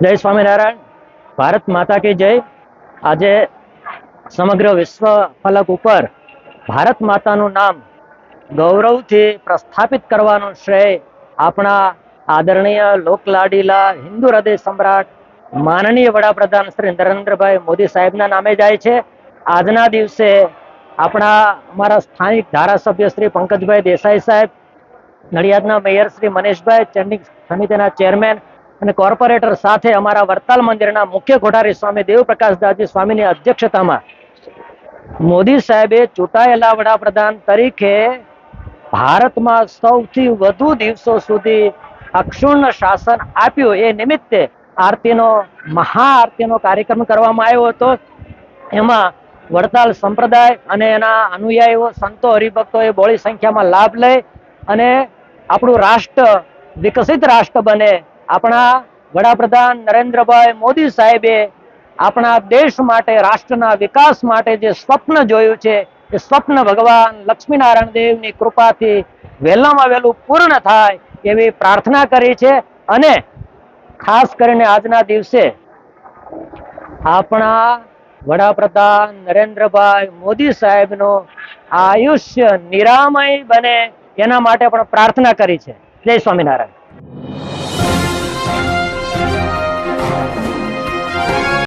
જય સ્વામિનારાયણ. ભારત માતા કી જય. આજે સમગ્ર વિશ્વ ફલક ઉપર ભારત માતાનું નામ ગૌરવથી પ્રસ્થાપિત કરવાનું શ્રેય આપણા આદરણીય લોકલાડીલા હિન્દુ હૃદય સમ્રાટ માનનીય વડાપ્રધાન શ્રી નરેન્દ્રભાઈ મોદી સાહેબના નામે જાય છે. આજના દિવસે અમારા સ્થાનિક ધારાસભ્ય શ્રી પંકજભાઈ દેસાઈ સાહેબ, નડિયાદના મેયર શ્રી મનીષભાઈ, ચંડી સમિતિના ચેરમેન અને કોર્પોરેટર સાથે અમારા વરતાલ મંદિરના મુખ્ય કોઠારી સ્વામી દેવપ્રકાશદાસજી સ્વામીની અધ્યક્ષતામાં મોદી સાહેબે ચૂંટાયેલા વડાપ્રધાન તરીકે ભારતમાં સૌથી વધુ દિવસો સુધી અક્ષુણ્ણ શાસન આપ્યું એ નિમિત્તે મહાઆરતીનો કાર્યક્રમ કરવામાં આવ્યો હતો. એમાં વડતાલ સંપ્રદાય અને એના અનુયાયીઓ, સંતો, હરિભક્તોએ બહોળી સંખ્યામાં લાભ લઈ અને આપણું રાષ્ટ્ર વિકસિત રાષ્ટ્ર બને. આપણા વડાપ્રધાન નરેન્દ્રભાઈ મોદી સાહેબે આપણા દેશ માટે, રાષ્ટ્રના વિકાસ માટે જે સ્વપ્ન જોયું છે એ સ્વપ્ન ભગવાન લક્ષ્મીનારાયણ દેવની કૃપાથી વહેલામાં વહેલું પૂર્ણ થાય એવી પ્રાર્થના કરી છે. અને ખાસ કરીને આજના દિવસે આપણા વડાપ્રધાન નરેન્દ્રભાઈ મોદી સાહેબનું આયુષ્ય નિરામય બને એના માટે પણ પ્રાર્થના કરી છે. જય સ્વામિનારાયણ.